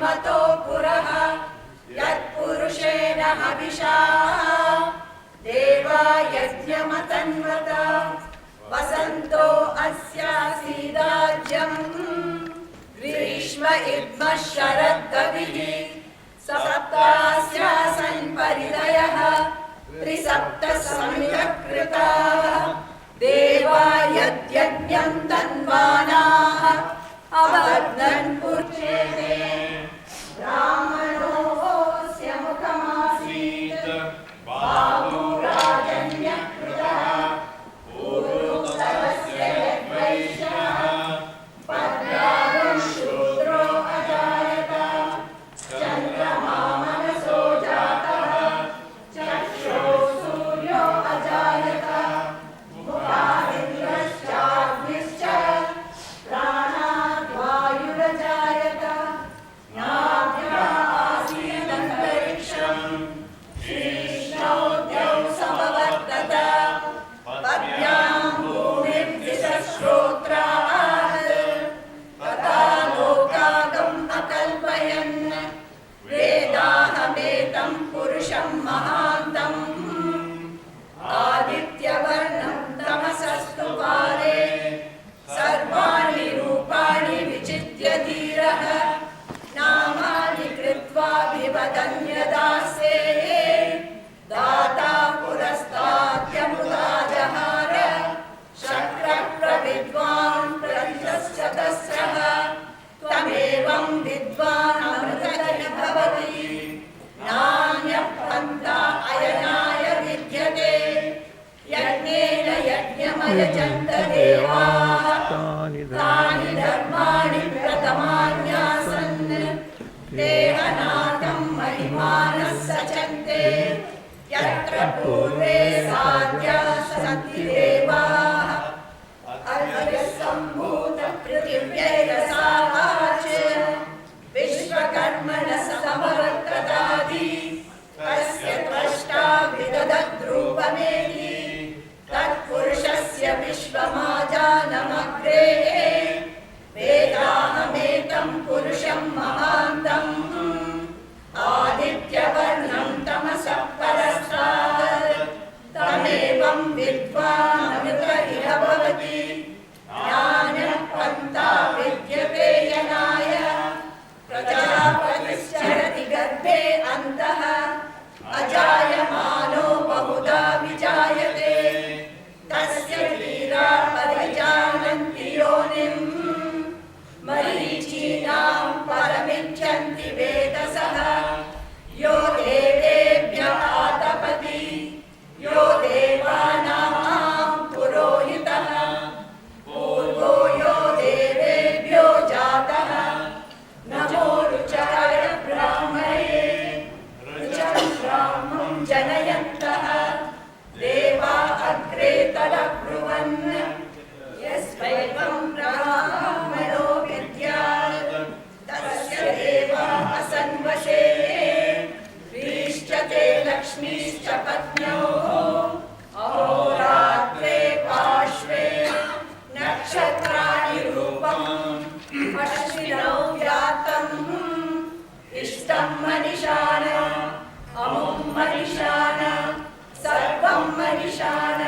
श्रीमतो पुरः यत्पुरुषेण हविषा देवा यज्ञमतन्वत वसन्तो अस्यासीदाज्यम् ग्रीष्म इद्मः शरद्गविः सप्तास्यासन् परिदयः त्रिसप्तः सम्यक् कृताः देवा यद्यज्ञं तन्वानाः अवर्धन् पूज्यते ब्राह्मणोऽस्य मुखमासीत् बाहुराजन्यकृतः पूर्वोक्तस्य यद्वैश्यः पद्मारुं शूद्रो अजायत चन्द्रमा मनसो जातः चक्षुः सूर्यो अजायत मुखादिन्द्रश्चाग्निश्च प्राणाद्वायुरजायत नाभ्या आसीदन्तरिक्षम् श्रीष्णोद्यौ समवर्तत पद्भ्यां भूमिर्दिशश्रोत्रात् तथा लोकागम् अकल्पयन् वेदाहमेतं पुरुषं महान्तम् आदित्यवर्णं तमसस्तु पारे सर्वाणि रूपाणि विचित्य धीरः नामानि कृत्वाभिवदन्यदासे दाता पुरस्ताद्यमुदा जहार शक्रः प्रविद्वान् प्रतिशतस्रः त्वमेवं विद्वान् अमृतः भवति नान्यः पन्था अयनाय विद्यते यज्ञेन यज्ञमयजन्त देवाः तानि धर्माणि प्रथमान्यासन् देहनाथं महिमानः सचन्ते यत्र पूर्वे साध्याः सन्ति देवाः अर्थसम्भूतपृथिव्यैरसाः च विश्वकर्मणः समवर्ततादि तस्य त्वष्टा विदधद्रूपमेति तत्पुरुषस्य विश्वमाजानमग्रे वेदाहमेतं पुरुषं महान्तम् आदित्यवर्णं तमसः परस्तात् तमेवं विद्वान् अमृत इह भवति ज्ञानः पन्था विद्यते यनाय प्रजापतिश्चरति गर्भे अन्तः अजायमानो बहुधा विजायते तस्य धीरा परिजानन्ति योनिम् मरीचीनां परमिच्छन्ति वेदसः यो देवेभ्यः आतपति यो देवानां पुरोहितः पूर्वो यो देवेभ्यो जातः नमो रुचाय ब्राह्मणे रुचं ब्राह्मं जनयन्तः देवा अग्रे तदब्रुवन् यस्वैवं ब्राह्मणो विद्यात् तस्य देवा असन्वशे प्रीष्यते लक्ष्मीश्च पत्न्योः अहोरात्रे पार्श्वे नक्षत्राणि रूपम् अश्विनौ व्यातम् इष्टं मनिषाण अमुं मनिषाण सर्वं मनिषाण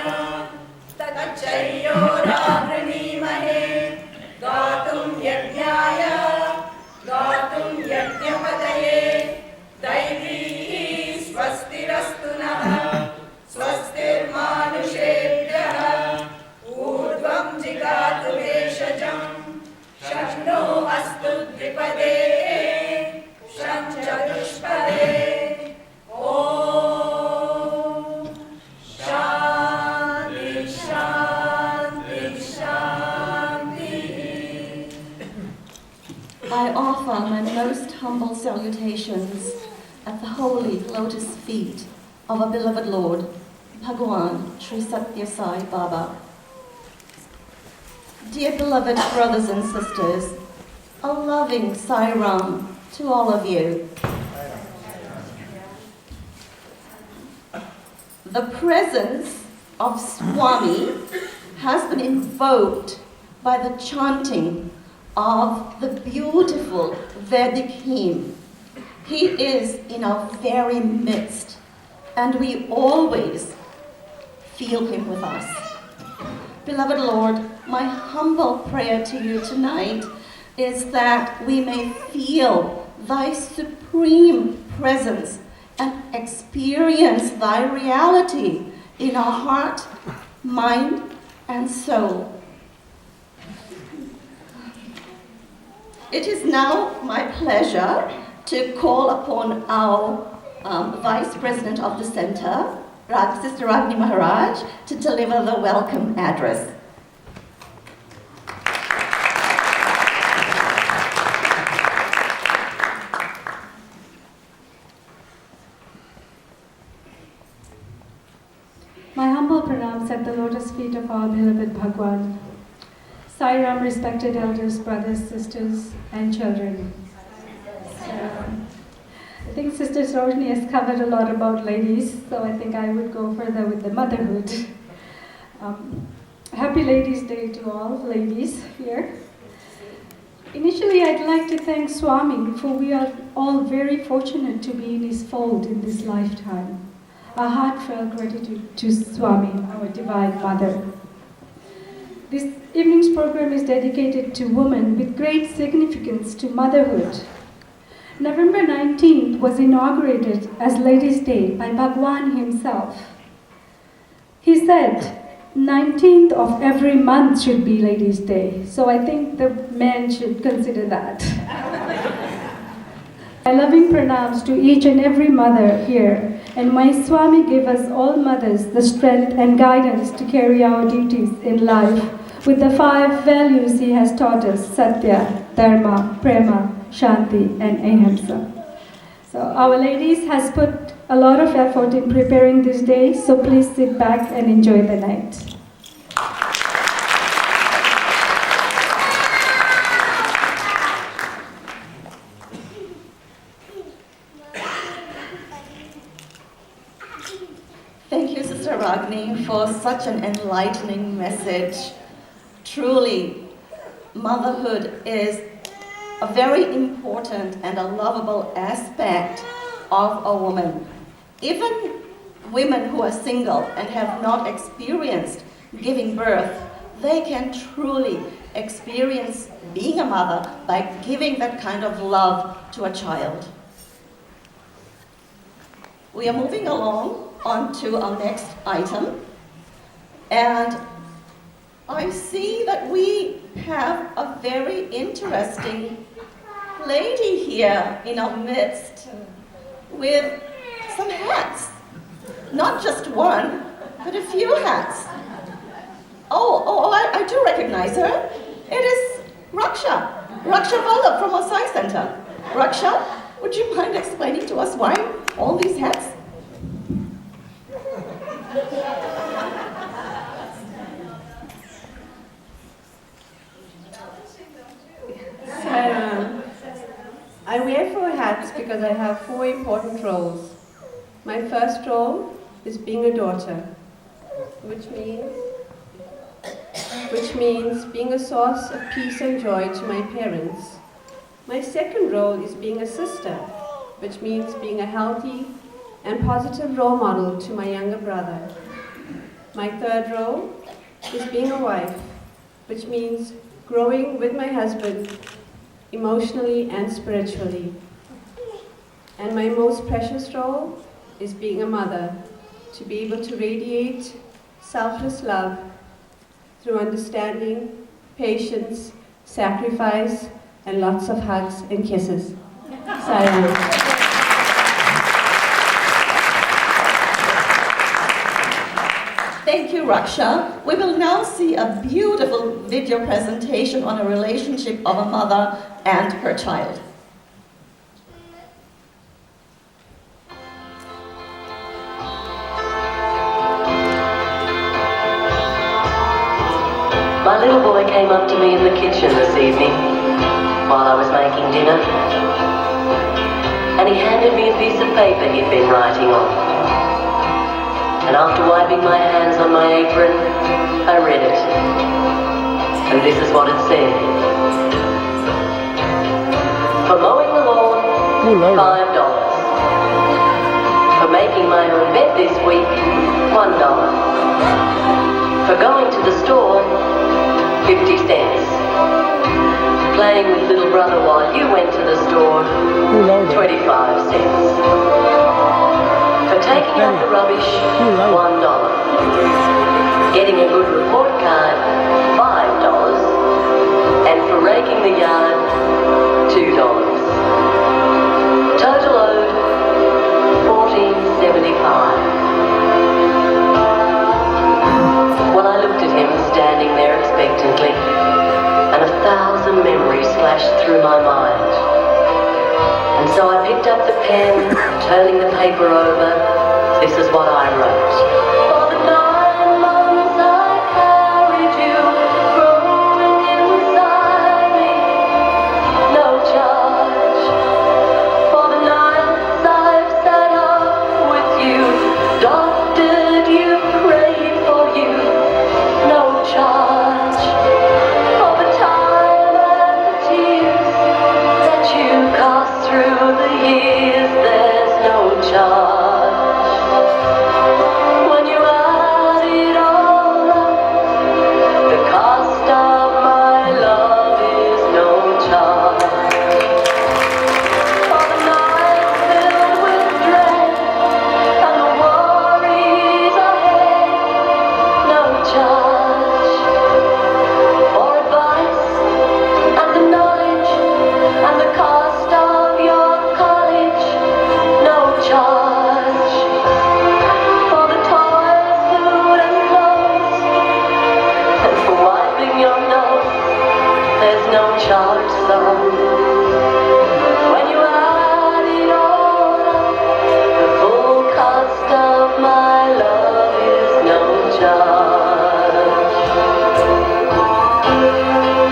तच्चयोरावृणीमहे गातुं यज्ञाय गातुं यज्ञपतये दैवी स्वस्तिरस्तु नः स्वस्तिर्मानुषेभ्यः ऊर्ध्वं जिगातु भेषजं शक्नो अस्तु द्विपदे शं चतुष्पदे ॐ शान्ति शान्ति शान्तिः। I offer my most humble salutations at the holy lotus feet of our beloved Lord, Bhagwan Sri Satya Sai Baba. Dear beloved brothers and sisters, a loving Sai Ram to all of you. The presence of Swami has been invoked by the chanting of the beautiful Vedikim. He is in our very midst, and we always feel him with us. Beloved Lord, my humble prayer to you tonight is that we may feel thy supreme presence and experience thy reality in our heart, mind, and soul. It is now my pleasure to call upon our Vice President of the Center, Sister Ragni Maharaj, to deliver the welcome address. My humble pranams at the lotus feet of our beloved Bhagwan. Sai Ram, respected elders, brothers, sisters, and children. I think Sister Sarojini has covered a lot about ladies, so I think I would go further with the motherhood. Happy Ladies' Day to all ladies here. Initially, I'd like to thank Swami, for we are all very fortunate to be in his fold in this lifetime. A heartfelt gratitude to Swami, our Divine Mother. This evening's program is dedicated to women with great significance to motherhood. November 19th was inaugurated as Ladies' Day by Bhagwan himself. He said, 19th of every month should be Ladies' Day, so I think the men should consider that. My loving pranams to each and every mother here, and my Swami give us all mothers the strength and guidance to carry our duties in life with the 5 values he has taught us: Satya, Dharma, Prema, Shanti, and Ahimsa. So our ladies has put a lot of effort in preparing this day, so please sit back and enjoy the night. Thank you, Sister Ragni, for such an enlightening message. Truly, motherhood is a very important and a lovable aspect of a woman. Even women who are single and have not experienced giving birth, they can truly experience being a mother by giving that kind of love to a child. We are moving along on to our next item, and I see that we have a very interesting lady here in our midst with some hats. Not just one, but a few hats. I do recognize her. It is Raksha Vallabh from our Sai Center. Raksha, would you mind explaining to us why all these hats? I wear 4 hats because I have 4 important roles. My first role is being a daughter, which means being a source of peace and joy to my parents. My second role is being a sister, which means being a healthy and positive role model to my younger brother. My third role is being a wife, which means growing with my husband emotionally and spiritually. And my most precious role is being a mother, to be able to radiate selfless love through understanding, patience, sacrifice, and lots of hugs and kisses. Sayonara. Thank you, Raksha. We will now see a beautiful video presentation on a relationship of a mother and her child. My little boy came up to me in the kitchen this evening while I was making dinner, and he handed me a piece of paper he'd been writing on. And after wiping my hands on my apron, I read it. And this is what it said. For mowing the lawn, $5. For making my own bed this week, $1. For going to the store, 50 cents. Playing with little brother while you went to the store, 25 cents. For taking out the rubbish, $1. Getting a good report card, $5. And for raking the yard, $2. Total owed, $14.75. Well, I looked at him standing there expectantly, and 1,000 memories flashed through my mind. And so I picked up the pen, turning the paper over. This is what I wrote. For the 9 months I carried you, growing inside me, no charge. For the nights I've sat up with you, doctored you, prayed for you, no charge. For the time and the tears that you cost through the years, there's no charge. When you add it all up, the cost of my love is no charge. For the nights filled with dread and the worries ahead, no charge. For advice and the knowledge and the cost of your college, no charge. For the toys, food and clothes, and for wiping your nose, there's no charge, son. When you add it all up, the full cost of my love is no charge.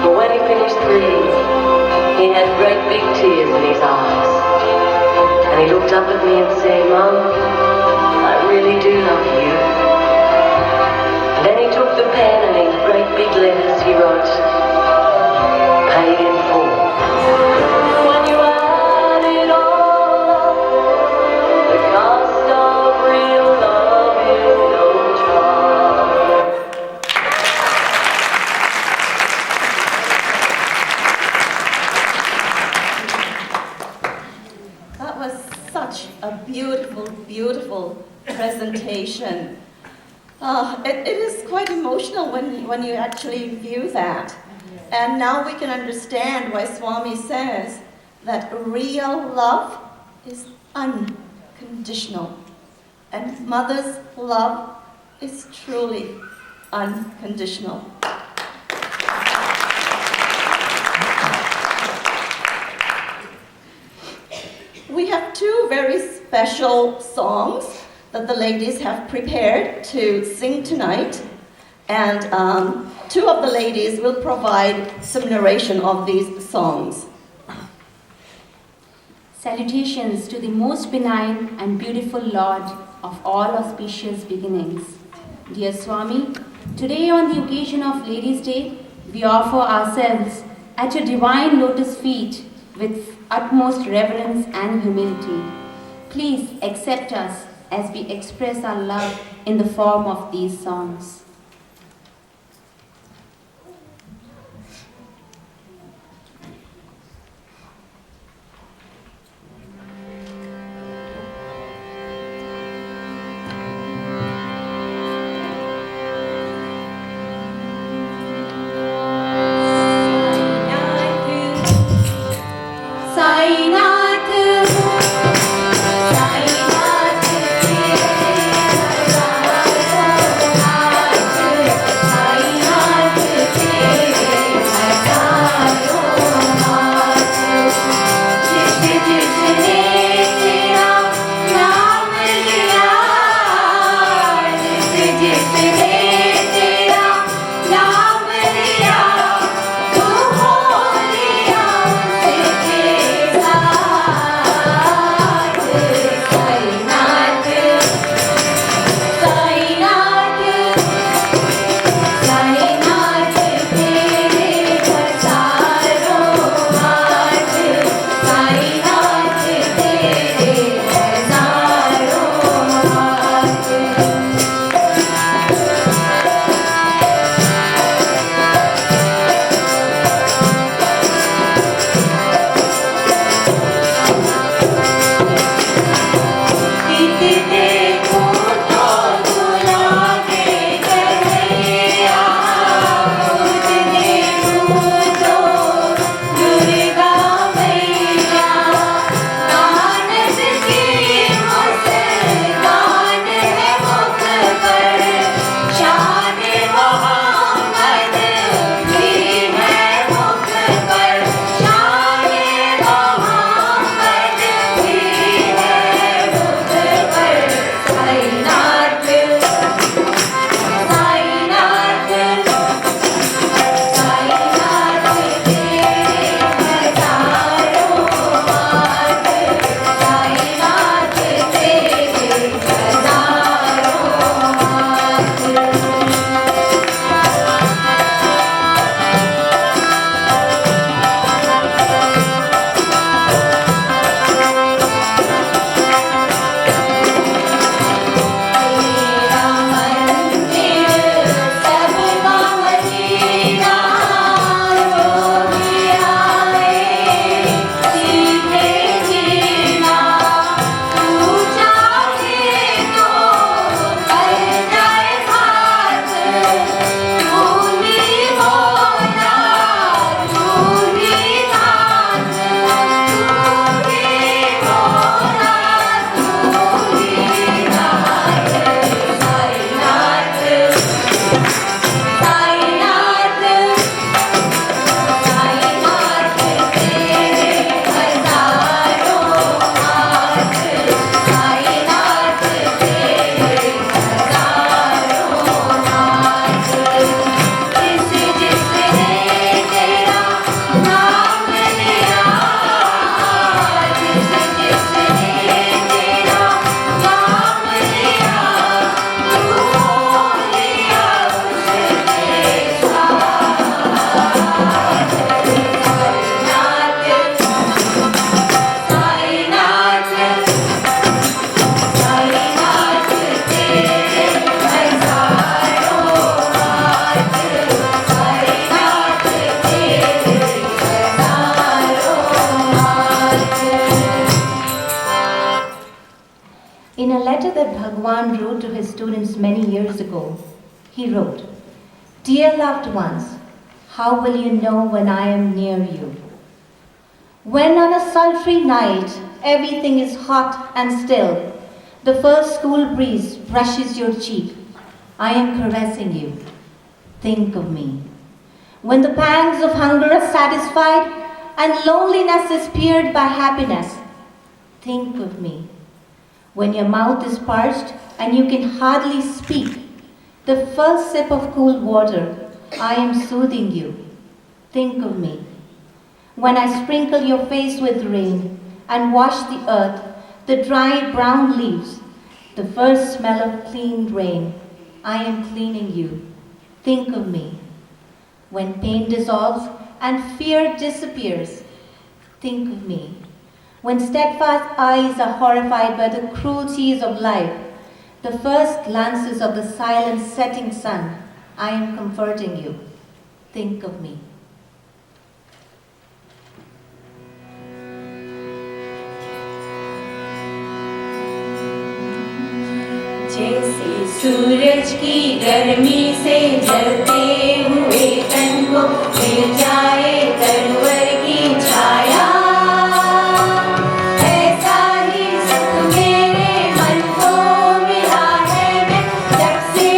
But when he finished reading, he had great big tears in his eyes. And he looked up at me and said, Mum, I really do love you. And then he took the pen and in great big letters he wrote, paid in full. When you add it all up, the cost of real love is no charge. That was such a beautiful, beautiful presentation. It is quite emotional when you actually view that. And now we can understand why Swami says that real love is unconditional. And mother's love is truly unconditional. We have two very special songs that the ladies have prepared to sing tonight. And two of the ladies will provide some narration of these songs. Salutations to the most benign and beautiful Lord of all auspicious beginnings. Dear Swami, today on the occasion of Ladies' Day, we offer ourselves at your divine lotus feet with utmost reverence and humility. Please accept us as we express our love in the form of these songs. Sa In a letter that Bhagwan wrote to his students many years ago, he wrote, "Dear loved ones, how will you know when I am near you? When on a sultry night everything is hot and still, the first cool breeze brushes your cheek, I am caressing you. Think of me. When the pangs of hunger are satisfied and loneliness is pierced by happiness, think of me. When your mouth is parched and you can hardly speak, the first sip of cool water, I am soothing you. Think of me. When I sprinkle your face with rain and wash the earth, the dry brown leaves, the first smell of clean rain, I am cleaning you. Think of me. When pain dissolves and fear disappears, think of me. When steadfast eyes are horrified by the cruelties of life, the first glances of the silent setting sun, I am comforting you. Think of me. जैसे सूरज की गर्मी से जलते हुए तन को मिल जाए तरवर की छाया, ऐसा ही सुख मेरे मन को मिला है। मैं जब से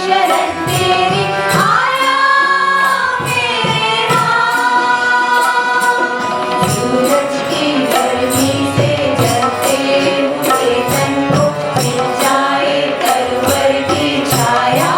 शरण तेरी आया मेरे राम, सूरज की गर्मी से जलते हुए तन को मिल जाए तरवर की छाया।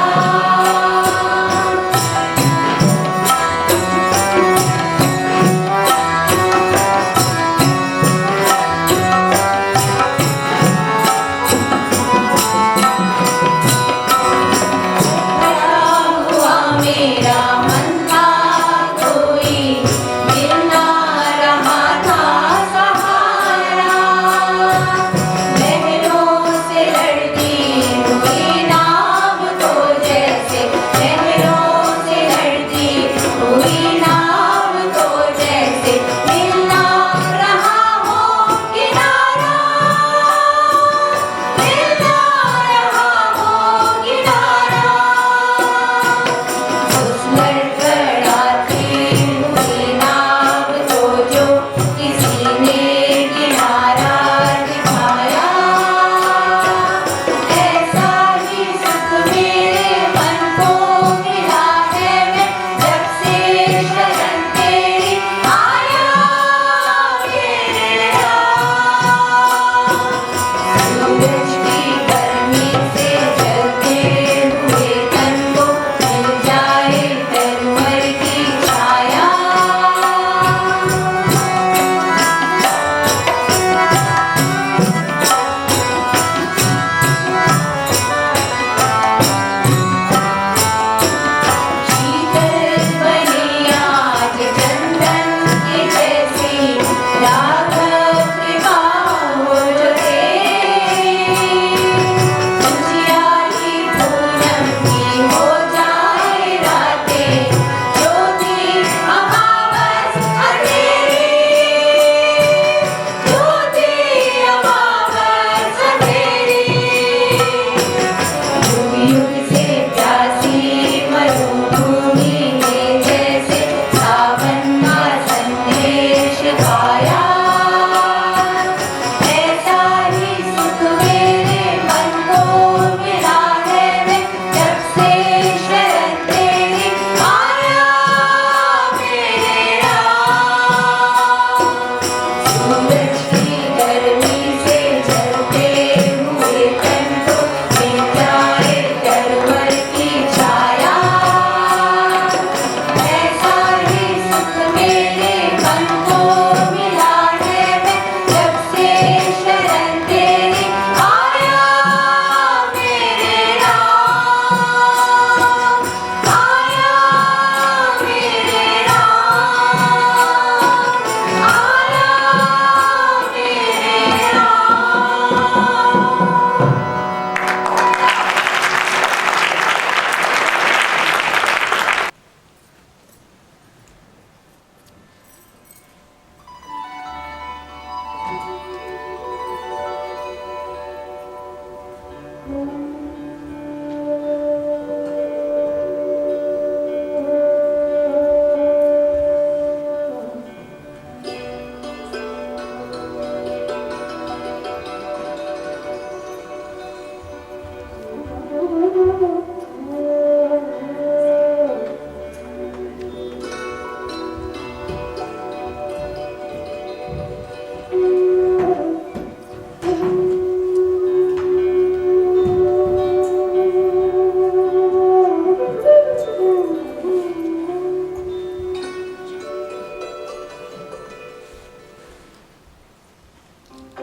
Good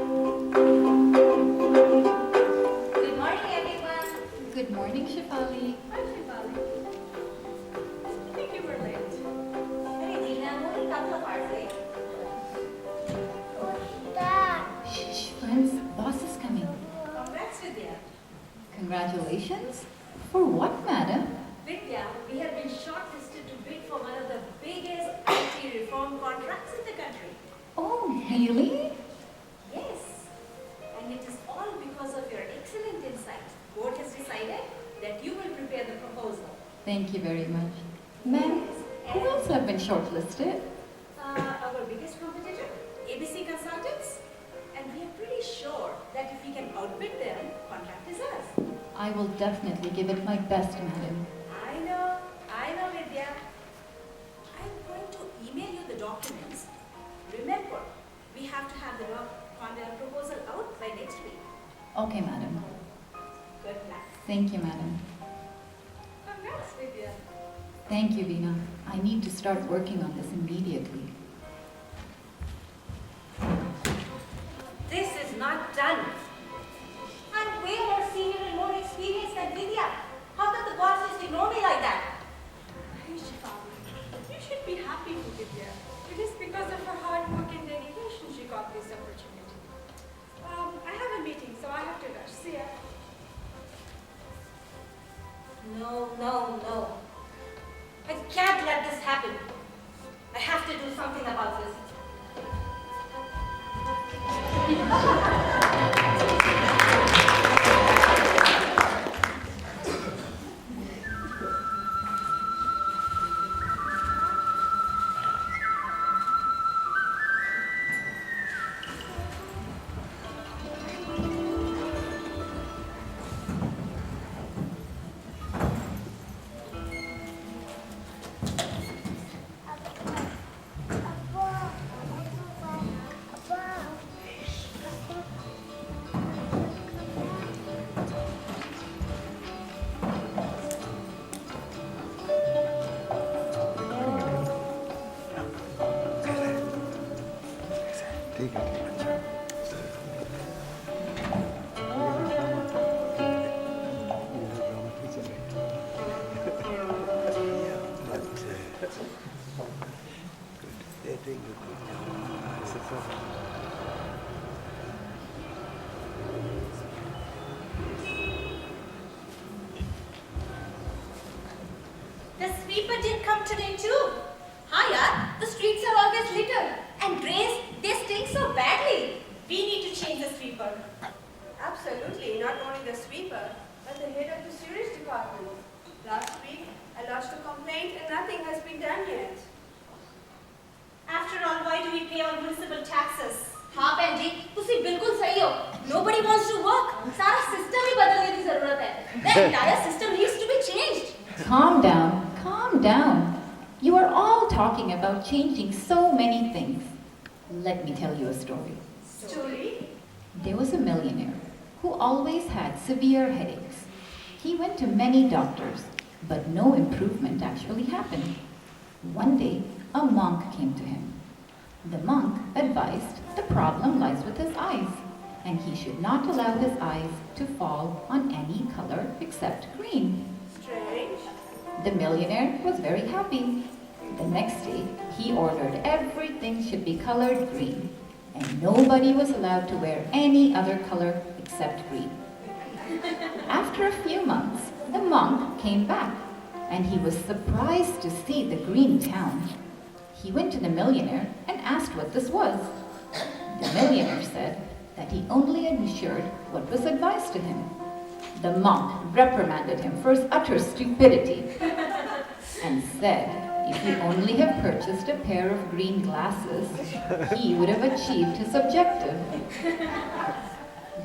morning, everyone. Good morning, Shefali. Hi, Shivali. I think you were late. Hey, Dina, I'm only a couple of hours late. Shh, friends, boss is coming. Congrats, Vidya. Congratulations. For what, madam? Vidya, we have been shortlisted to bid for one of the biggest IT reform contracts in the country. Oh, really? Yes. And it is all because of your excellent insight. Board has decided that you will prepare the proposal. Thank you very much. Ma'am, who else have been shortlisted? Our biggest competitor, ABC Consultants. And we are pretty sure that if we can outbid them, contract is ours. I will definitely give it my best, madam. I know, Vidya. I'm going to email you the documents. Remember, we have to have the proposal out by next week. Okay, madam. Good luck. Thank you, madam. Congrats, Vidya. Thank you, Veena. I need to start working on this immediately. This is not done. I'm way more senior and more experienced than Vidya. How can the boss just ignore me like that? Hey, Shefali, you should be happy for Vidya. It is because of her hard work and dedication she got this opportunity. I have a meeting, so I have to rush. See ya. No. I can't let this happen. I have to do something about this. The sweeper did come today too. Hiya, the streets are always littered. And Grace, they stink so badly. We need to change the sweeper. Absolutely, not only the sweeper, but the head of the sewage department. Last week, I lodged a complaint and nothing has been done yet. After all, why do we pay our municipal taxes? हाँ बहन जी, तुसी बिल्कुल सही हो. Nobody wants to work. सारा system ही बदलने की जरूरत है. The entire system needs to be changed. Calm down. You are all talking about changing so many things. Let me tell you a story. Story? There was a millionaire who always had severe headaches. He went to many doctors, but no improvement actually happened. One day, a monk came to him. The monk advised the problem lies with his eyes, and he should not allow his eyes to fall on any color except green. Strange. The millionaire was very happy. The next day, he ordered everything should be colored green, and nobody was allowed to wear any other color except green. After a few months, the monk came back, and he was surprised to see the green town. He went to the millionaire and asked what this was. The millionaire said that he only ensured what was advised to him. The monk reprimanded him for his utter stupidity and said if he only had purchased a pair of green glasses, he would have achieved his objective.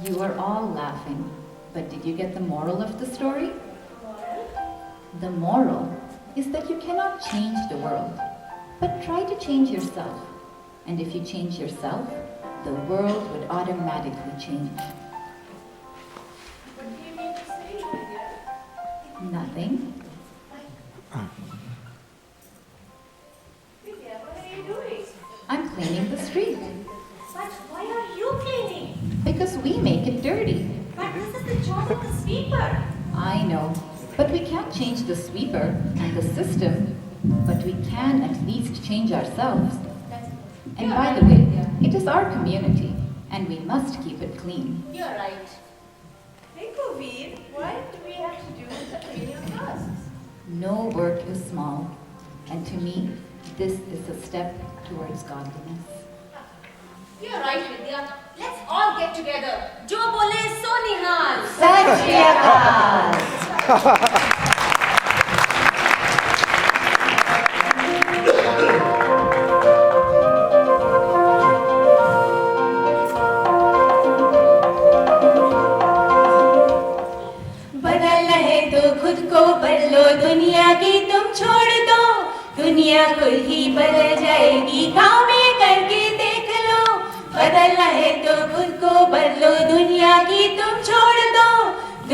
You are all laughing, but did you get the moral of the story? The moral is that you cannot change the world, but try to change yourself. And if you change yourself, the world would automatically change. What do you mean to say, Vidya? Nothing. Vidya, what are you doing? I'm cleaning the street. But why are you cleaning we make it dirty. But this is the job of the sweeper. I know, but we can't change the sweeper and the system, but we can at least change ourselves. And by the way, it is our community, and we must keep it clean. You're right. Hey, Koveer, why do we have to do the cleaning tasks? No work is small, and to me, this is a step towards godliness. You're right, Vidya. Let's all get together. Jo bole so nihal. Sat Shri Akal. बदलना है तो खुद को बदलो, दुनिया की तुम छोड़ दो, दुनिया खुद ही बदल जाएगी, गाँव में करके देख लो। बदलना है तो खुद को बदलो, दुनिया की तुम छोड़ दो,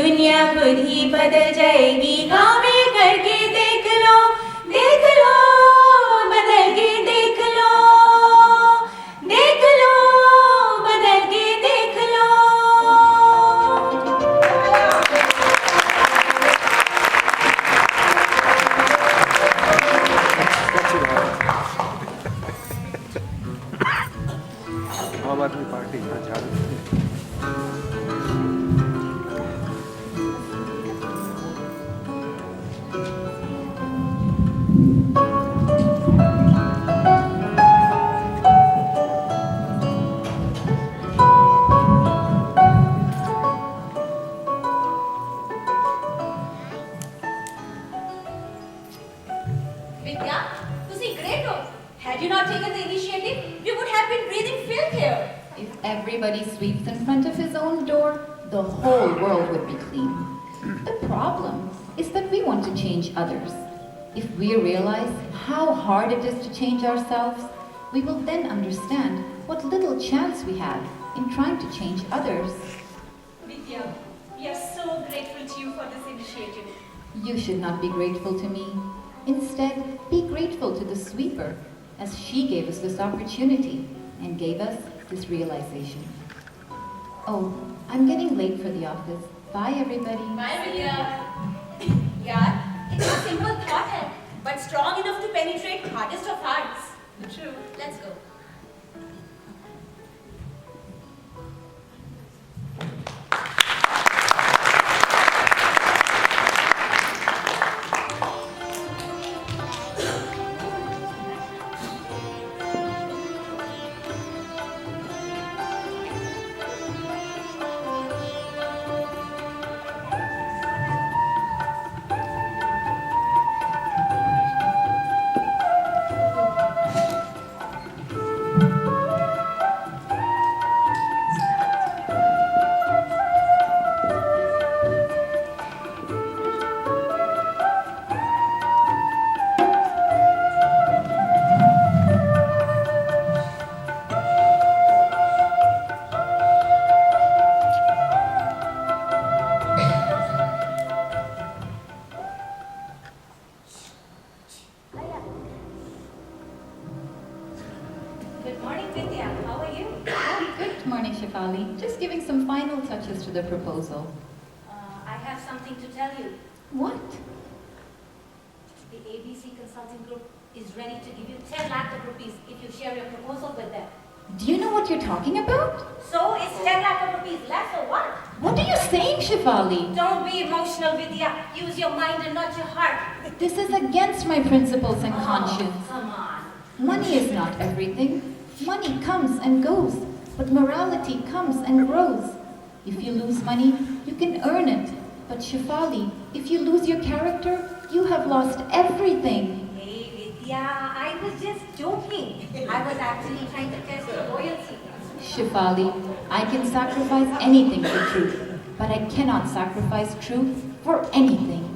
दुनिया खुद ही बदल जाएगी, गाँव में करके देख लो, बदल के देख लो, बदल के देख लो। आम आदमी पार्टी का झाड़ू Vidya, ਤੁਸੀਂ great ਹੋ. Had you not taken the initiative, we would have been breathing filth here. If everybody sweeps in front of his own door, the whole world would be clean. The problem is that we want to change others. If we realize how hard it is to change ourselves, we will then understand what little chance we have in trying to change others. Vidya, we are so grateful to you for this initiative. You should not be grateful to me. Instead, be grateful to the sweeper, as she gave us this opportunity and gave us this realization. Oh, I'm getting late for the office. Bye, everybody. Bye, Vidya. Yeah, it's a simple thought, but strong enough to penetrate hardest of hearts. True. Let's go. Good morning, Vidya. How are you? Good morning, Shefali. Just giving some final touches to the proposal. I have something to tell you. What? The ABC Consulting Group is ready to give you 10 lakh of rupees if you share your proposal with them. Do you know what you're talking about? So is 10 lakh of rupees less or what? What are you saying, Shefali? Don't be emotional, Vidya. Use your mind and not your heart. This is against my principles and conscience. Come on. Money is not everything. Money comes and goes, but morality comes and grows. If you lose money, you can earn it. But Shefali, if you lose your character, you have lost everything. Hey, Vidya, I was just joking. I was actually trying to test your loyalty. Shefali, I can sacrifice anything for truth, but I cannot sacrifice truth for anything.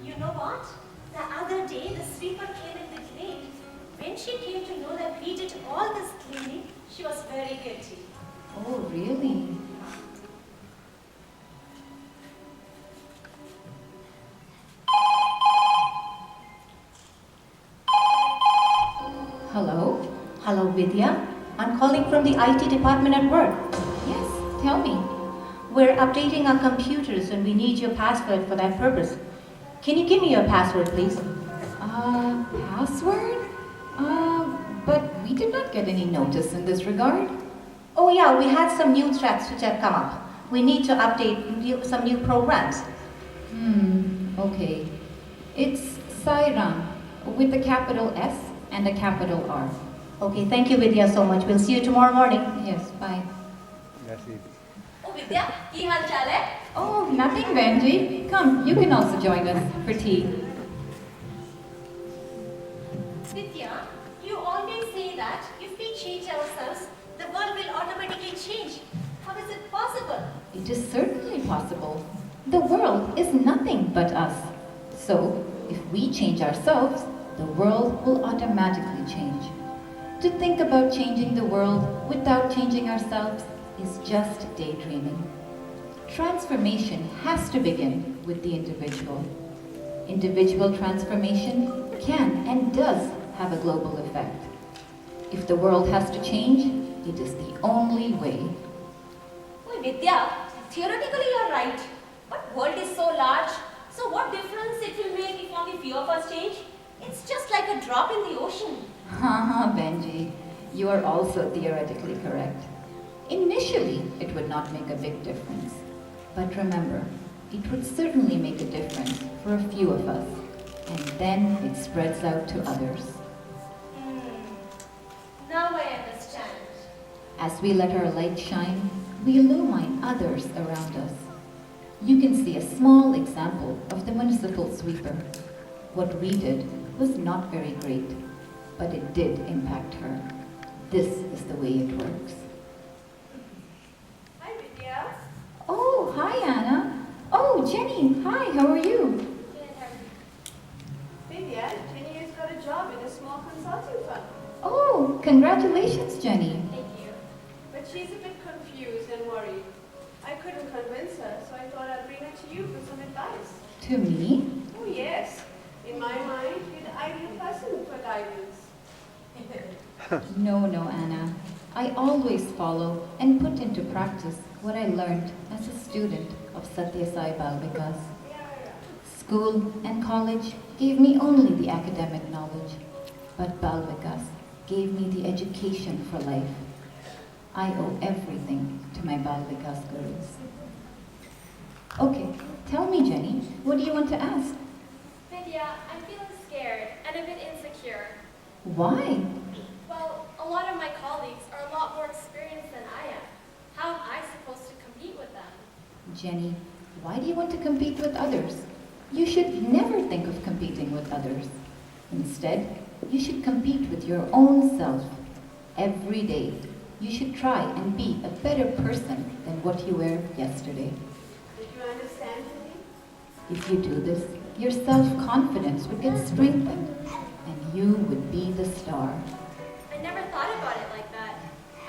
You know what? The other day, the sweeper came in bit late. When she came to know that we did all this cleaning, she was very guilty. Oh, really? Hello? Hello, Vidya. I'm calling from the IT department at work. Yes, tell me. We're updating our computers and we need your password for that purpose. Can you give me your password, please? Password? But we did not get any notice in this regard. Oh yeah, we had some new threats which have come up. We need to update some new programs. Okay. It's Sairam with a capital S and a capital R. Okay, thank you, Vidya, so much. We'll see you tomorrow morning. Yes, bye. That's it. Oh, Vidya, ki hal chal hai? Oh, nothing, Benji. Come, you can also join us for tea. Vidya, you always say that if we change ourselves, the world will automatically change. How is it possible? It is certainly possible. The world is nothing but us. So, if we change ourselves, the world will automatically change. To think about changing the world without changing ourselves is just daydreaming. Transformation has to begin with the individual. Individual transformation can and does have a global effect. If the world has to change, it is the only way. Oh, Vidya, theoretically you're right. But world is so large. So what difference it will make if only few of us change? It's just like a drop in the ocean. Haha, Benji, you are also theoretically correct. Initially, it would not make a big difference. But remember, it would certainly make a difference for a few of us. And then it spreads out to others. Now I understand. As we let our light shine, we illumine others around us. You can see a small example of the municipal sweeper. What we did was not very great, but it did impact her. This is the way it works. Hi, Vidya. Oh, hi, Anna. Oh, Jenny, hi, how are you? Vidya, Jenny has got a job in a small consulting firm. Oh, congratulations, Jenny. Thank you. But she's a bit confused and worried. I couldn't convince her, so I thought I'd bring her to you for some advice. To me? Oh, yes. In my mind, you're the ideal person for guidance. No, Anna. I always follow and put into practice what I learned as a student of Satya Sai Bal Vikas. School and college gave me only the academic knowledge, but Bal Vikas gave me the education for life. I owe everything to my Bal Vikas gurus. Okay, tell me, Jenny, what do you want to ask? Vidya, I'm feeling scared and a bit insecure. Why? Well, a lot of my colleagues are a lot more experienced than I am. How am I supposed to compete with them? Jenny, why do you want to compete with others? You should never think of competing with others. Instead, you should compete with your own self. Every day, you should try and be a better person than what you were yesterday. Did you understand, Jenny? If you do this, your self-confidence would get strengthened, and you would be the star. I never thought about it like that.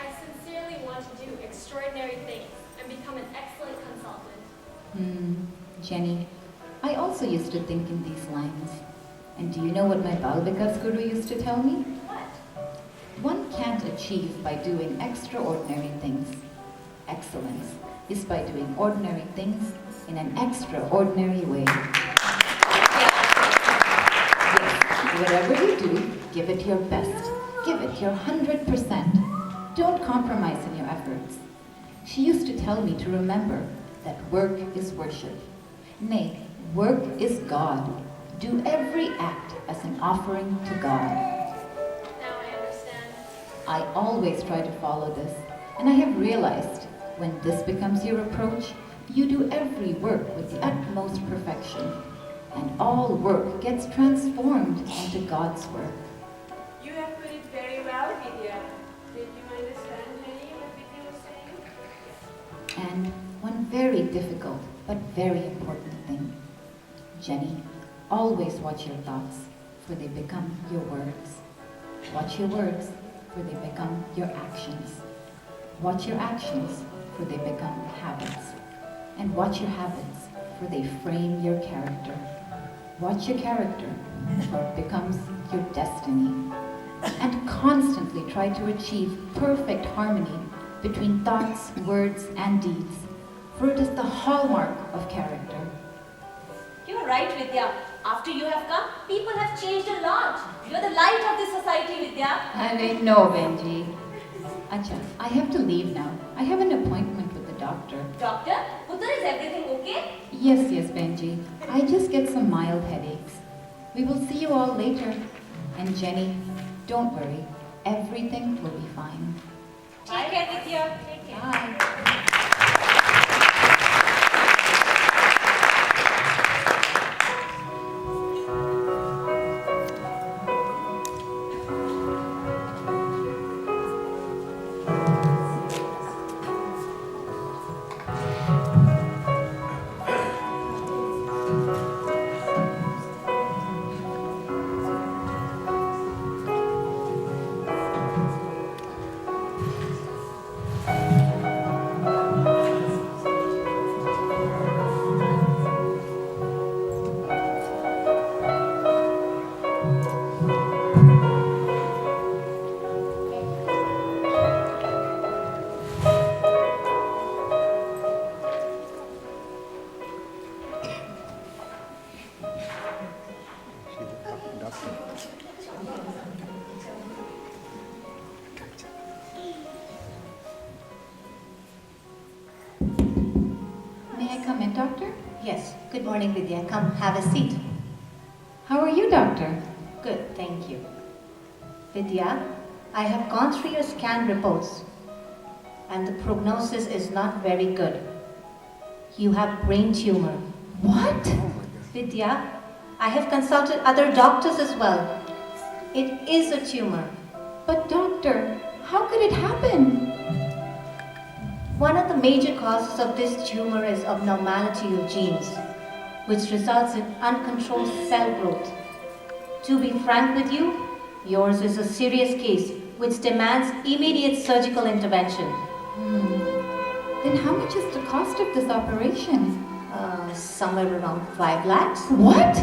I sincerely want to do extraordinary things and become an excellent consultant. Jenny, I also used to think in these lines. And do you know what my Bal Vikas guru used to tell me? What? One can't achieve by doing extraordinary things. Excellence is by doing ordinary things in an extraordinary way. Yes, whatever you do, give it your best. Give it your 100%. Don't compromise in your efforts. She used to tell me to remember that work is worship. Nay, work is God. Do every act as an offering to God. Now I understand. I always try to follow this, and I have realized when this becomes your approach, you do every work with the utmost perfection, and all work gets transformed into God's work. You have put it very well, Vidya. Did you understand, Jenny, what Vidya was saying? And one very difficult but very important thing. Jenny, Always watch your thoughts, for they become your words. Watch your words, for they become your actions. Watch your actions, for they become habits. And watch your habits, for they frame your character. Watch your character, for it becomes your destiny. And constantly try to achieve perfect harmony between thoughts, words, and deeds, for it is the hallmark of character. You're right, Vidya. After you have come, people have changed a lot. You're the light of the society, Vidya. I know, Benji. Acha, I have to leave now. I have an appointment with the doctor. Doctor, Putra, is everything okay? Yes, Benji. I just get some mild headaches. We will see you all later. And Jenny, don't worry. Everything will be fine. Take care, Vidya. Take care. Bye. May I come in, Doctor? Yes. Good morning, Vidya. Come, have a seat. How are you, Doctor? Good, thank you. Vidya, I have gone through your scan reports, and the prognosis is not very good. You have brain tumor. What? Vidya, I have consulted other doctors as well. It is a tumor. But Doctor, how could it happen? One of the major causes of this tumor is abnormality of genes, which results in uncontrolled cell growth. To be frank with you, yours is a serious case which demands immediate surgical intervention. Then how much is the cost of this operation? Somewhere around 5 lakhs. What?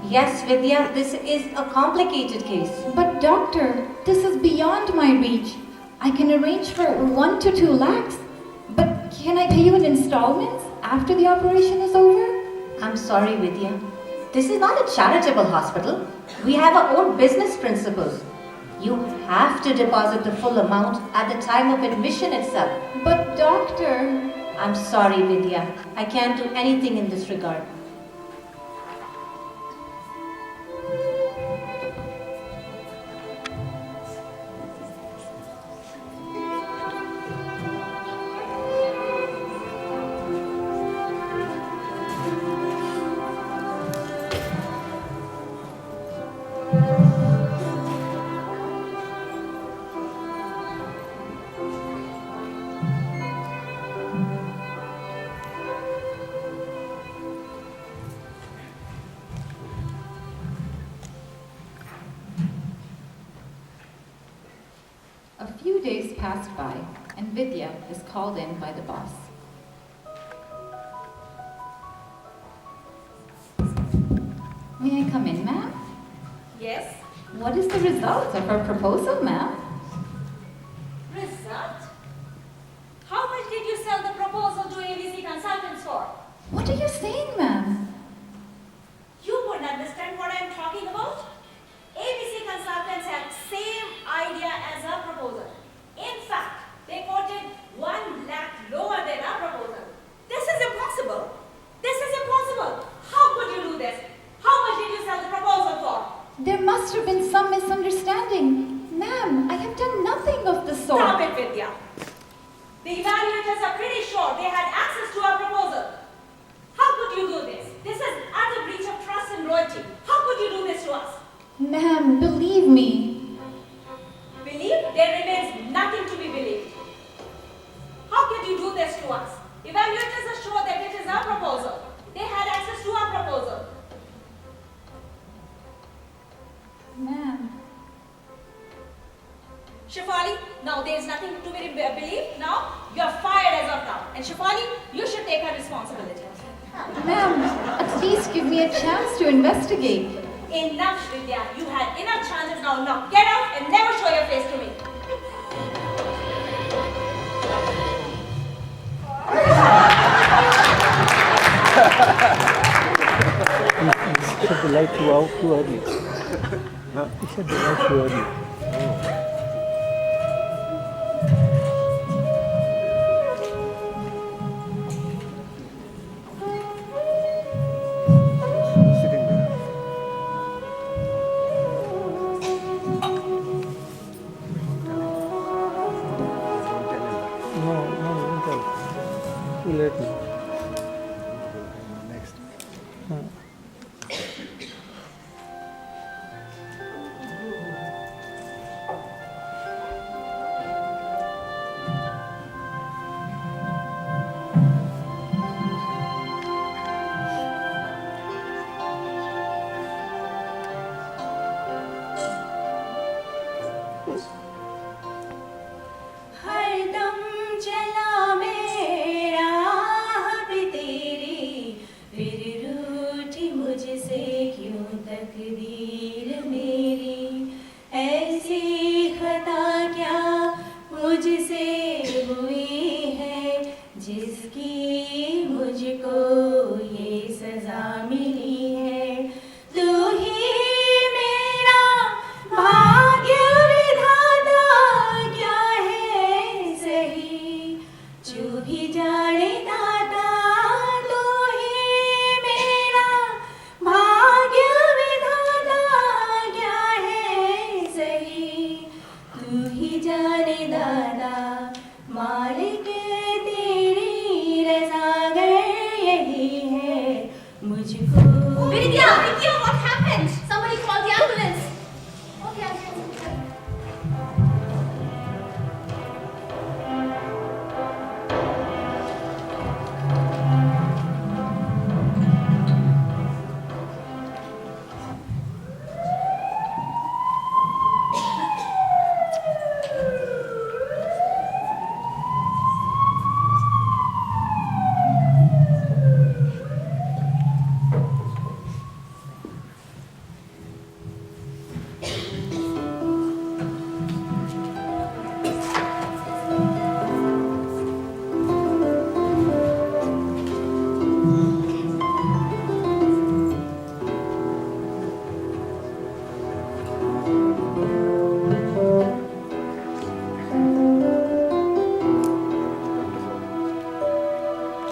Yes, Vidya, this is a complicated case. But Doctor, this is beyond my reach. I can arrange for 1 to 2 lakhs. But can I pay you in installments after the operation is over? I'm sorry, Vidya. This is not a charitable hospital. We have our own business principles. You have to deposit the full amount at the time of admission itself. But Doctor... I'm sorry, Vidya. I can't do anything in this regard. A few days passed by, and Vidya is called in by the boss. May I come in, ma'am? Yes. What is the result of her proposal, ma'am? Result? How much did you sell the proposal to ABC Consultants for? What are you saying, ma'am? You wouldn't understand what I'm talking about. ABC Consultants had same idea as our proposal. In fact, they quoted 1 lakh lower than our proposal. This is impossible. This is impossible. How could you do this? How much did you sell the proposal for? There must have been some misunderstanding. Ma'am, I have done nothing of the sort. Stop it, Vidya. The evaluators are pretty sure they had access to our proposal. How could you do this? This is utter breach of trust and loyalty. How could you do this to us? Ma'am, believe me. Believe? There remains nothing to be believed. How could you do this to us? Evaluators are sure that it is our proposal. They had access to our proposal. Now there is nothing to be believed. Now you are fired as of now. And Shefali, you should take her responsibility. Ma'am, at least give me a chance to investigate. Enough, Vidya. You had enough chances now. Now get out and never show your face to me. You said the light too out too early. Huh? You said the light too early. Sitting there. No, don't tell. Too late now. Next. हरदम चला मेरा भी तेरी, फिर रूठी मुझसे क्यों तकदीर मेरी। ऐसी खता क्या मुझसे हुई है, जिसकी मुझको ये सजा मिली है। तू ही मेरा भाग्य विधाता क्या है सही, जो भी जाने दाता। तू ही मेरा भाग्य विधाता क्या है सही, तू ही जाने दाता। मालिक तेरी रज़ा अगर यही है मुझको। Vidya, Vidya, what happened? Somebody call the ambulance. Okay, I'll get it.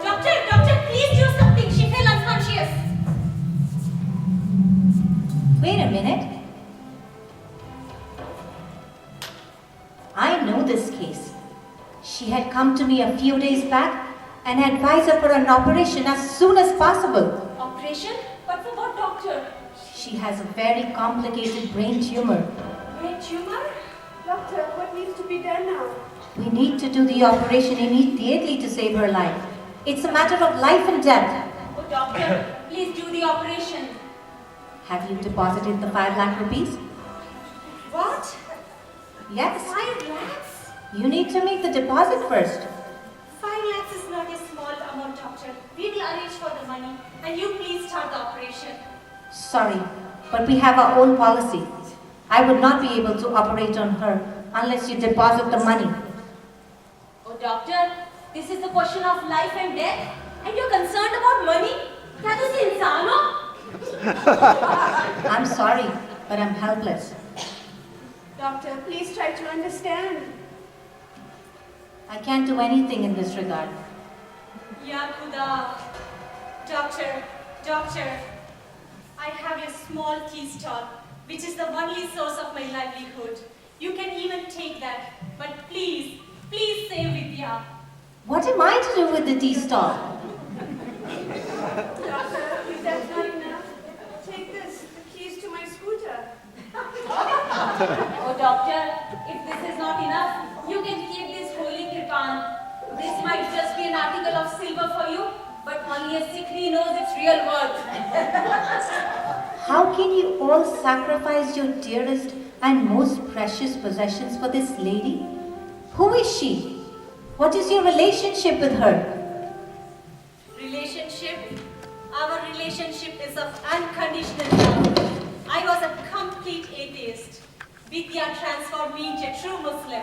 Doctor, please do something. She fell unconscious. Wait a minute. I know this case. She had come to me a few days back and advised her for an operation as soon as possible. Operation? But for what, doctor? She has a very complicated brain tumor. Brain tumor? Doctor, what needs to be done now? We need to do the operation immediately to save her life. It's a matter of life and death. Oh, doctor, please do the operation. Have you deposited the 5 lakh rupees? What? Yes. 5 lakhs? You need to make the deposit first. 5 lakhs is not a small amount, doctor. We will arrange for the money and you please start the operation. Sorry, but we have our own policy. I would not be able to operate on her unless you deposit the money. Oh, doctor, this is the question of life and death and you're concerned about money? क्या तुसी इंसान हो? I'm sorry, but I'm helpless. Doctor, please try to understand. I can't do anything in this regard. Ya Khuda. Doctor, I have a small tea stall, which is the only source of my livelihood. You can even take that, but please save Vidya. What am I to do with the tea stall? Doctor, if that's not enough, take this, the keys to my scooter. Oh, doctor, if this is not enough, you can keep this holy kirpan. This might just be an article of silver for you, but only a Sikri knows its real worth. How can you all sacrifice your dearest and most precious possessions for this lady? Who is she? What is your relationship with her? Relationship? Our relationship is of unconditional love. I was a complete atheist. Vidya transformed me into a true Muslim.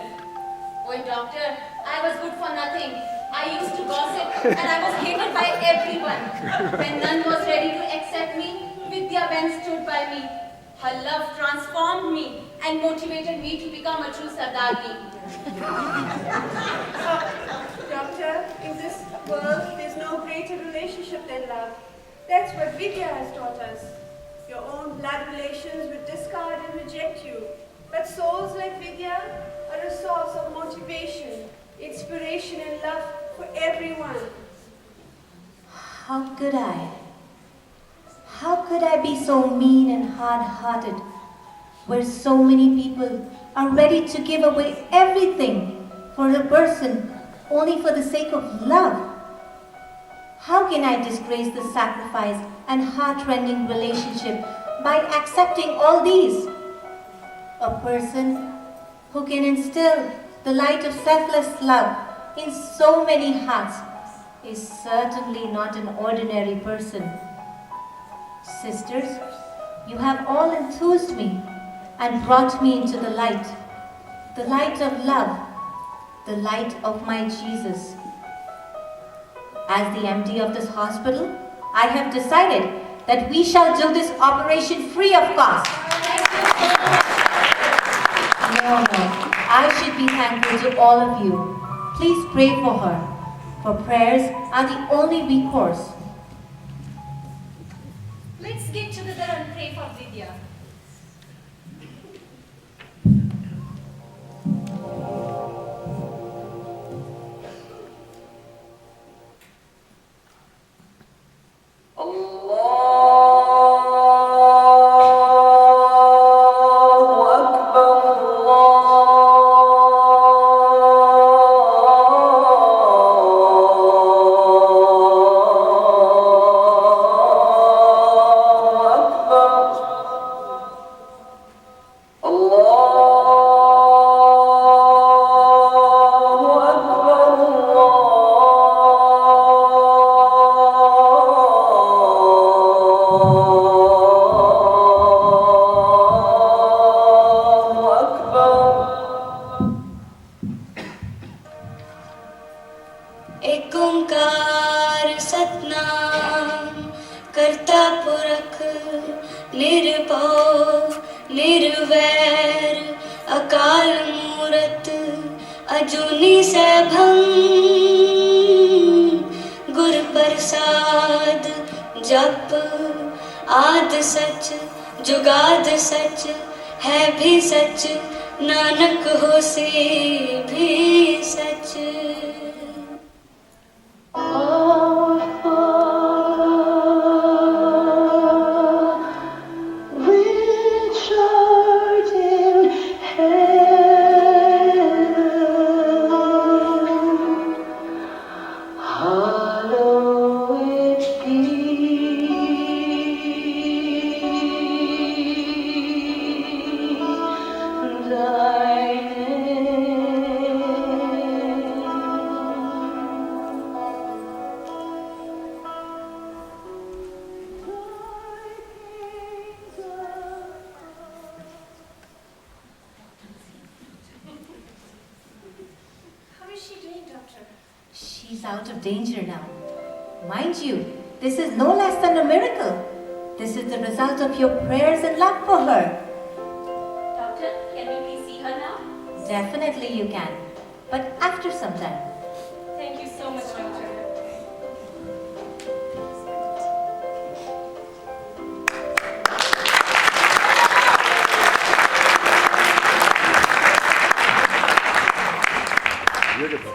Oh, doctor, I was good for nothing. I used to gossip and I was hated by everyone. When none was ready to accept me, Vidya Ben stood by me. Her love transformed me and motivated me to become a true Sardani. Doctor, in this world, there's no greater relationship than love. That's what Vidya has taught us. Your own blood relations would discard and reject you. But souls like Vidya are a source of motivation, inspiration, and love for everyone. How could I? How could I be so mean and hard-hearted, where so many people are ready to give away everything for a person only for the sake of love? How can I disgrace the sacrifice and heart-rending relationship by accepting all these? A person who can instill the light of selfless love in so many hearts is certainly not an ordinary person. Sisters, you have all enthused me and brought me into the light of love, the light of my Jesus. As the MD of this hospital, I have decided that we shall do this operation free of cost. No, I should be thankful to all of you. Please pray for her, for prayers are the only recourse. Let's get together and pray for Vidya. She's out of danger now. Mind you, this is no less than a miracle. This is the result of your prayers and love for her. Doctor, can we please see her now? Definitely you can, but after some time. Thank you so much, Doctor. Beautiful.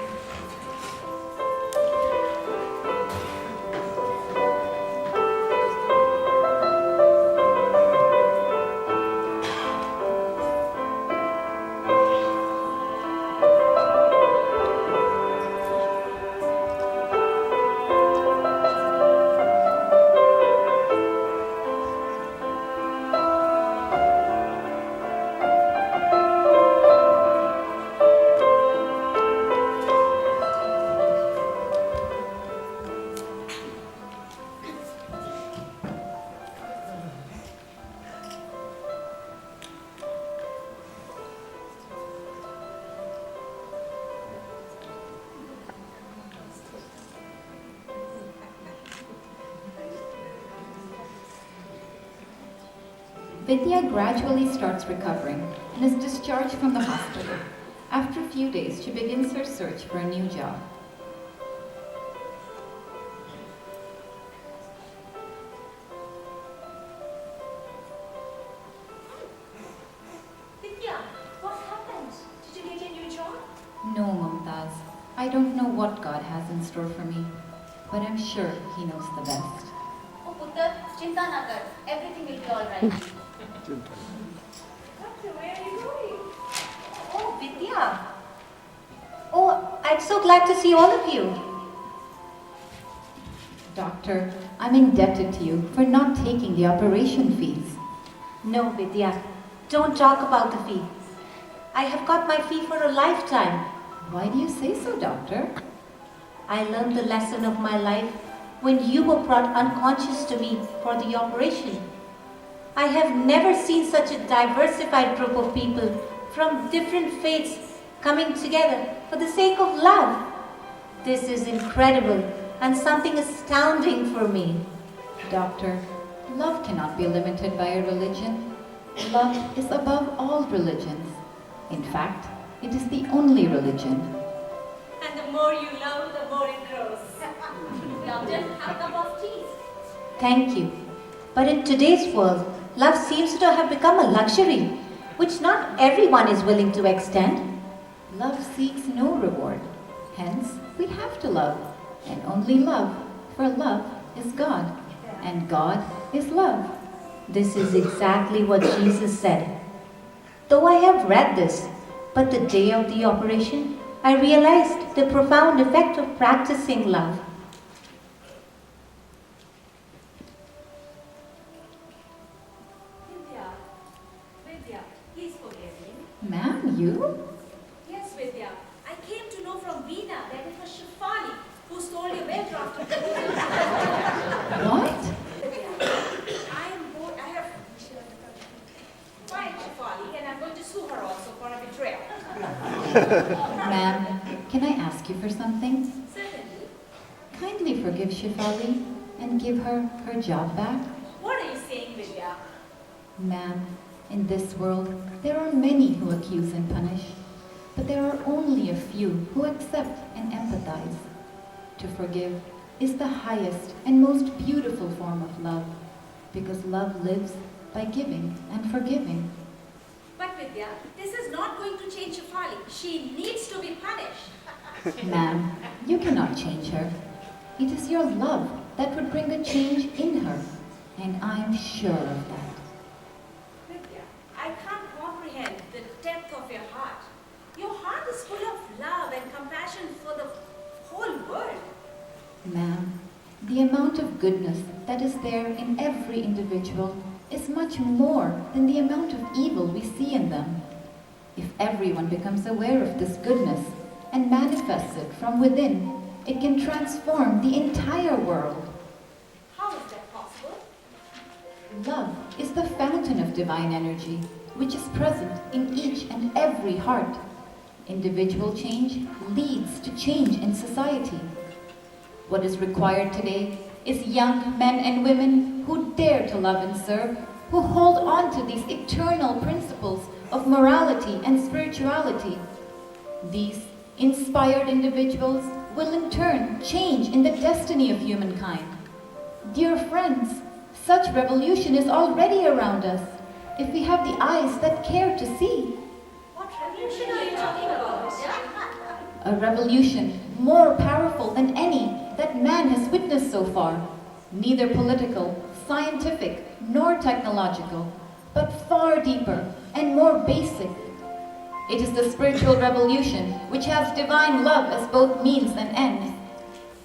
Vidya gradually starts recovering and is discharged from the hospital. After a few days, she begins her search for a new job. Vidya, what happened? Did you get a new job? No, Mumtaz, I don't know what God has in store for me, but I'm sure He knows the best. Oh, Putter, chinta na kar. Everything will be all right. Where are you going? Oh, Vidya. Oh, I'm so glad to see all of you. Doctor, I'm indebted to you for not taking the operation fees. No, Vidya. Don't talk about the fee. I have got my fee for a lifetime. Why do you say so, doctor? I learned the lesson of my life when you were brought unconscious to me for the operation. I have never seen such a diversified group of people from different faiths coming together for the sake of love. This is incredible and something astounding for me. Doctor, love cannot be limited by a religion. Love is above all religions. In fact, it is the only religion. And the more you love, the more it grows. Doctor, have a cup of tea. Thank you. But in today's world, love seems to have become a luxury, which not everyone is willing to extend. Love seeks no reward. Hence, we have to love, and only love, for love is God, and God is love. This is exactly what Jesus said. Though I have read this, but the day of the operation, I realized the profound effect of practicing love. Vidya, please forgive me. Ma'am, you? Yes, Vidya. I came to know from Veena that it was Shefali who stole your well-drafted proposal. What? I have fired Shefali and I'm going to sue her also for a betrayal. Ma'am, can I ask you for something? Certainly. Kindly forgive Shefali and give her her job back. What are you saying, Vidya? Ma'am, in this world, there are many who accuse and punish, but there are only a few who accept and empathize. To forgive is the highest and most beautiful form of love, because love lives by giving and forgiving. But Vidya, this is not going to change Shefali. She needs to be punished. Ma'am, you cannot change her. It is your love that would bring a change in her, and I am sure of that. Vidya, I can't comprehend the depth of your heart. Your heart is full of love and compassion for the whole world. Ma'am, the amount of goodness that is there in every individual is much more than the amount of evil we see in them. If everyone becomes aware of this goodness and manifests it from within, it can transform the entire world. How is that possible? Love is the fountain of divine energy, which is present in each and every heart. Individual change leads to change in society. What is required today is young men and women who dare to love and serve, who hold on to these eternal principles of morality and spirituality. These inspired individuals will in turn change in the destiny of humankind. Dear friends, such revolution is already around us, if we have the eyes that care to see. What revolution are you talking about? A revolution more powerful than any that man has witnessed so far, neither political, scientific, nor technological, but far deeper and more basic. It is the spiritual revolution which has divine love as both means and end.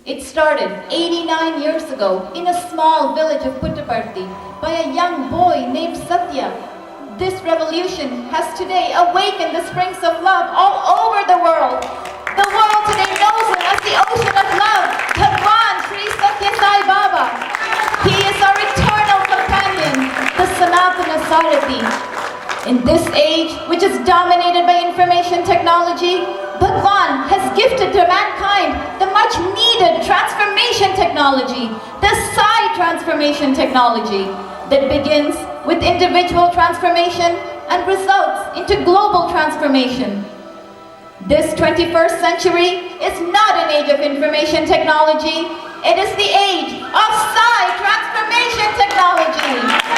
It started 89 years ago in a small village of Puttaparthi by a young boy named Satya. This revolution has today awakened the springs of love all over the world. The world today knows him as the ocean of love, Bhagwan Sri Satya Sai Baba. He is our eternal companion, the Sanatana Sarathi. In this age, which is dominated by information technology, Bhagwan has gifted to mankind the much needed transformation technology, the Sai transformation technology. that begins with individual transformation and results into global transformation. This 21st century is not an age of information technology, it is the age of transformation technology.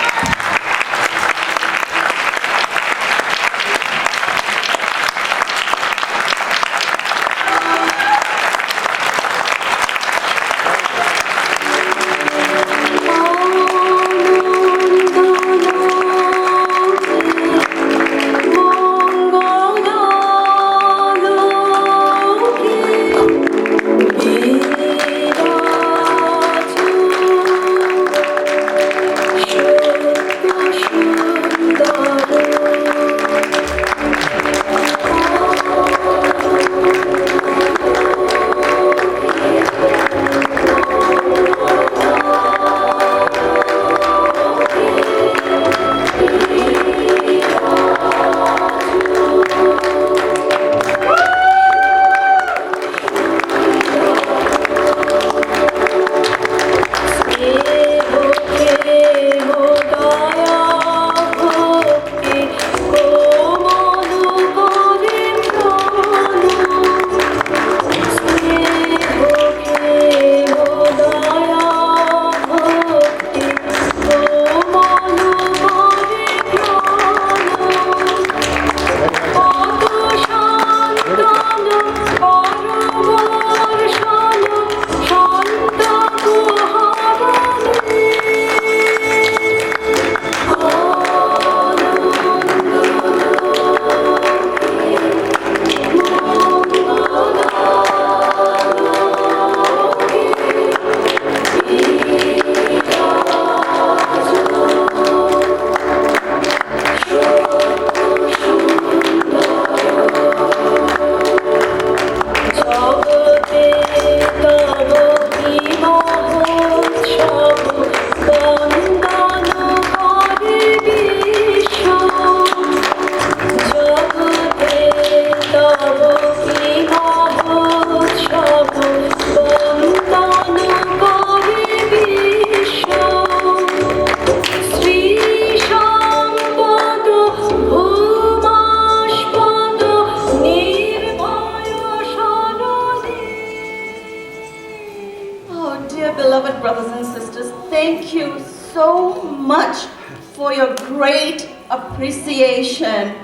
Beloved brothers and sisters, thank you so much for your great appreciation.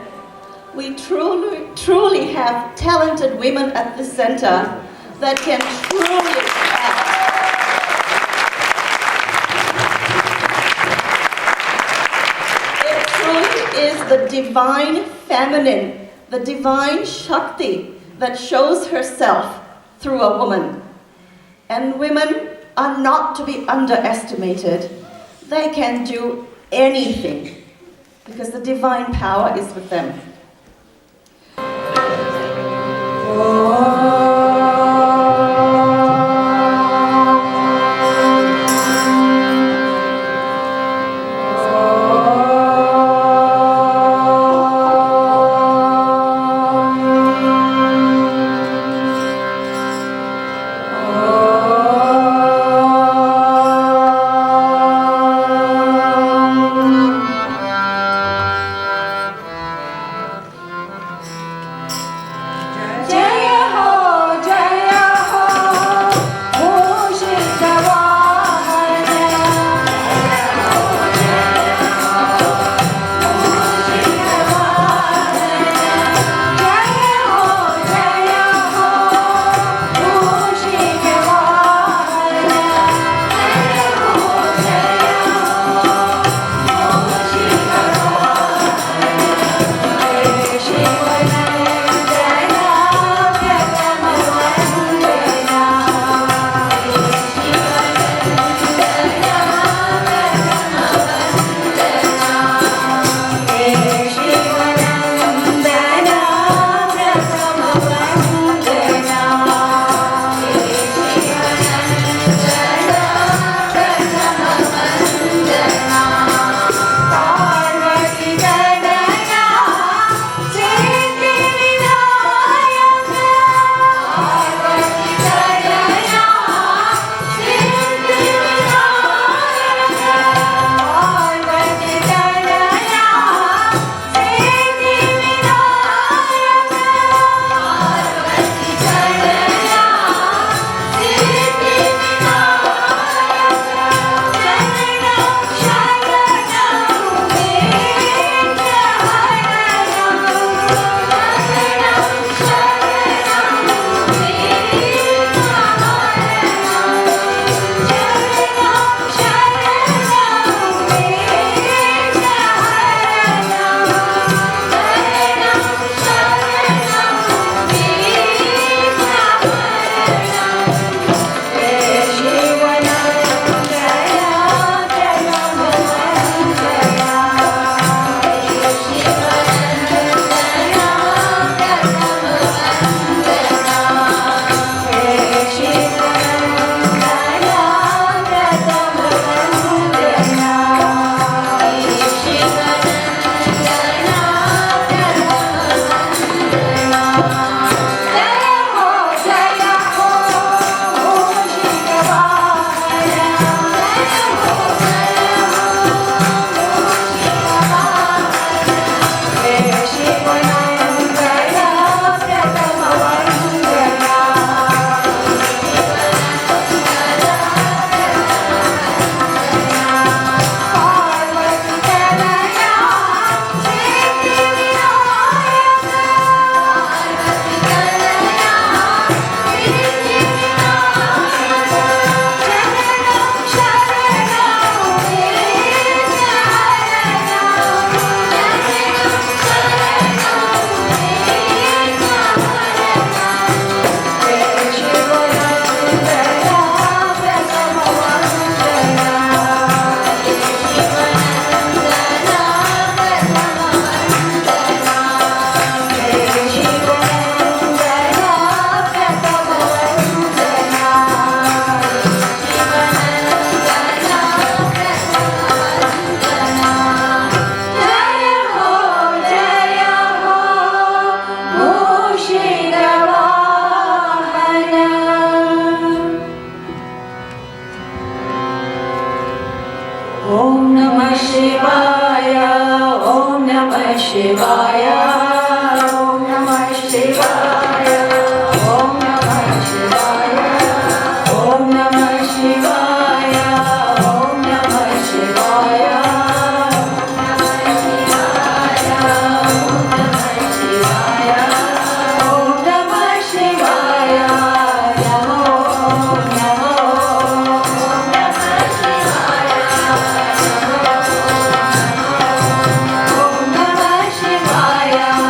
We truly have talented women at the center that can truly act. It truly is the divine feminine, the divine Shakti that shows herself through a woman. And women are not to be underestimated. They can do anything because the divine power is with them. Jaya Ho! Shivaya, Om Namah Shivaya, Om Namah Shivaya, Om Namah Shivaya, Om Namah Shivaya, Om Namah Shivaya, Om Namah Shivaya, Namo, Namo, Om Namah Shivaya, Om Namah Shivaya.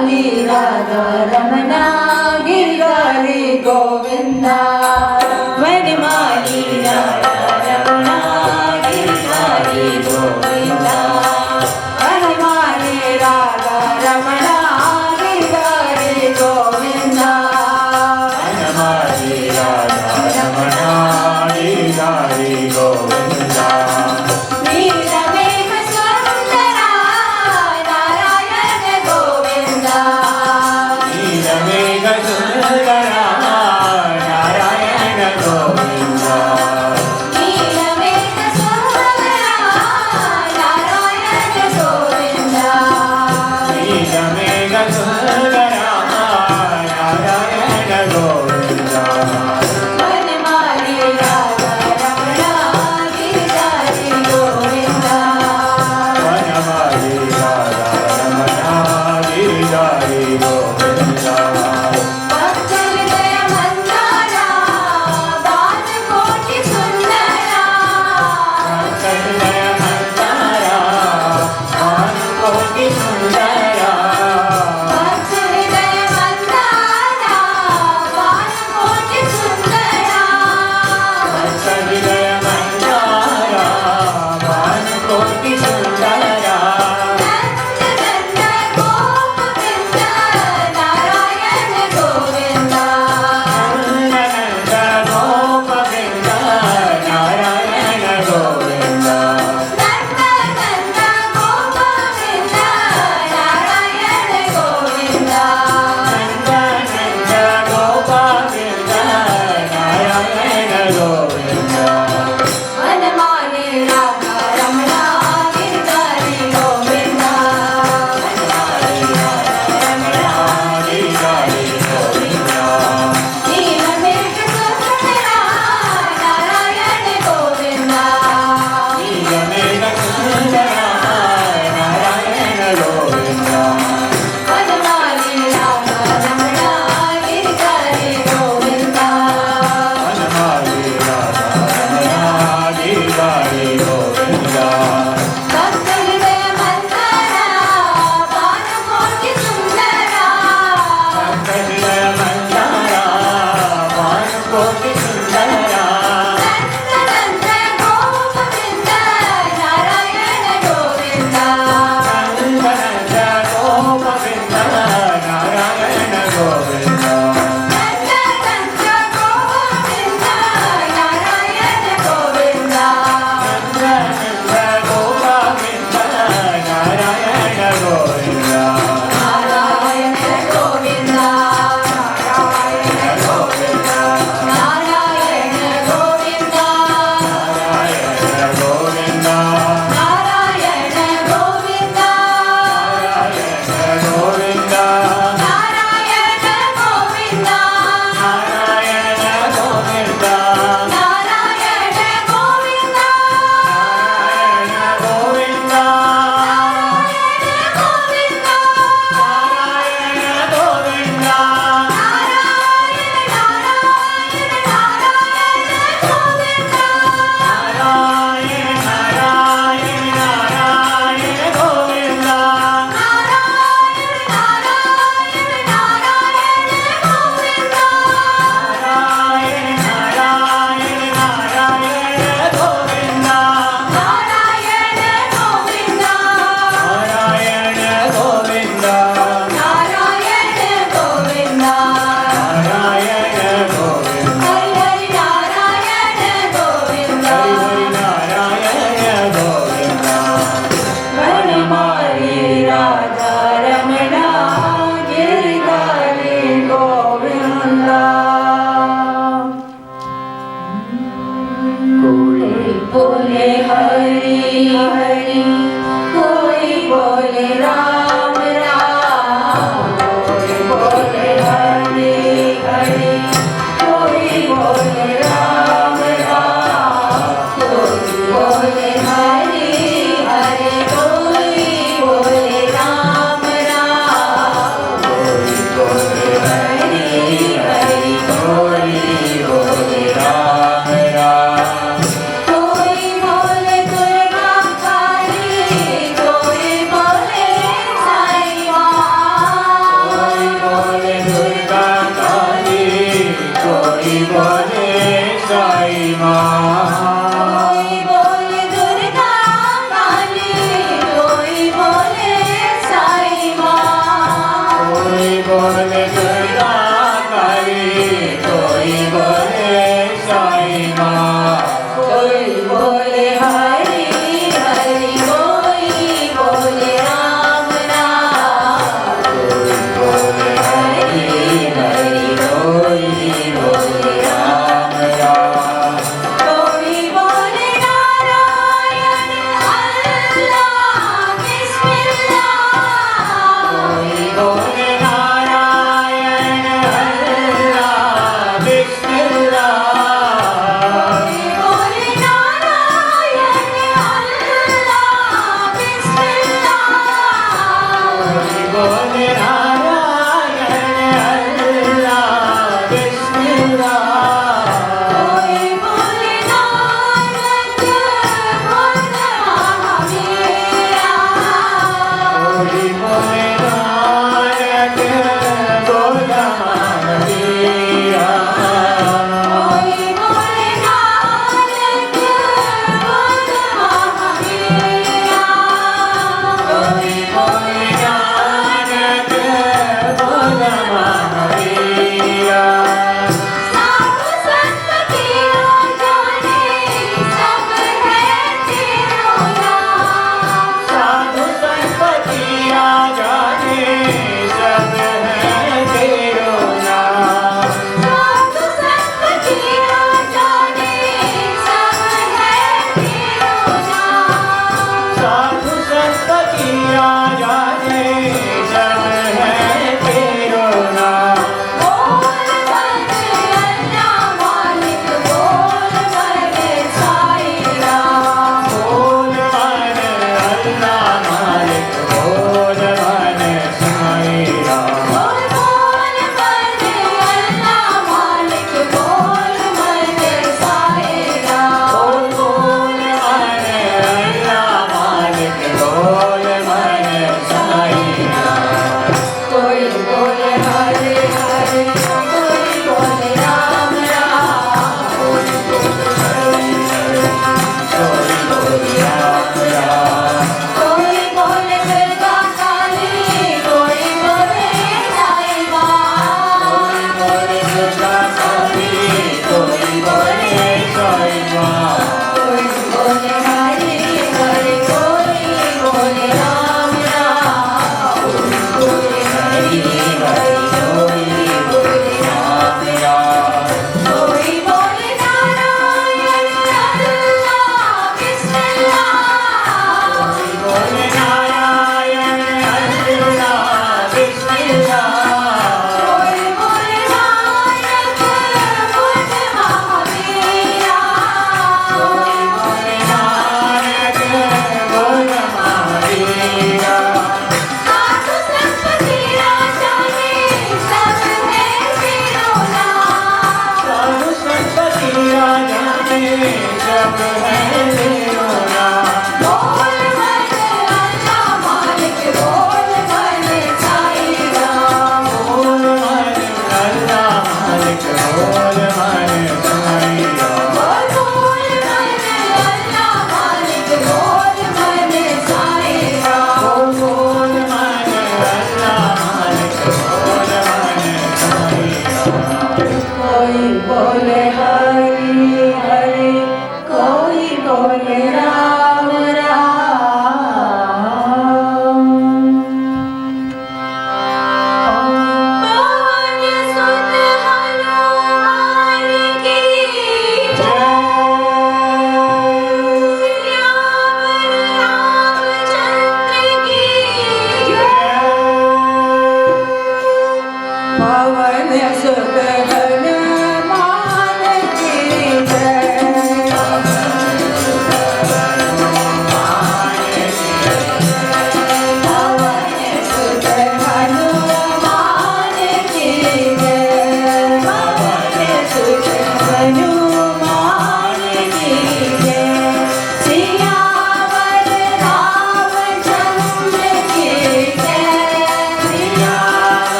Vanimali Radha Ramana Giridhari Govinda. Vanimali Radha Ramana Giridhari Govinda. Vanimali Radha Ramana Giridhari Govinda. Vanimali Radha Ramana Giridhari Govinda.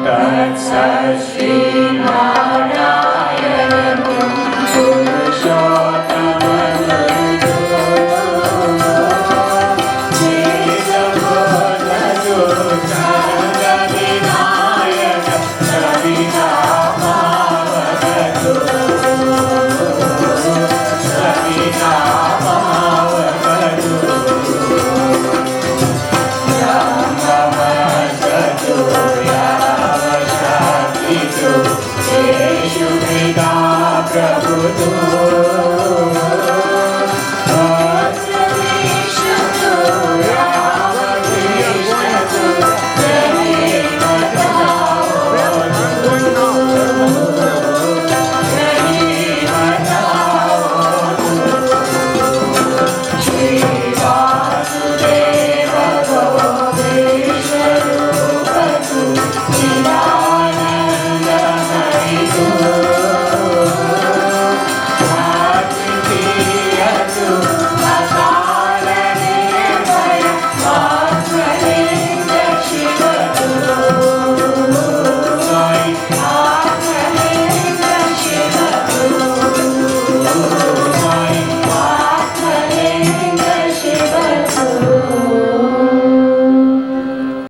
Tat Sat Shri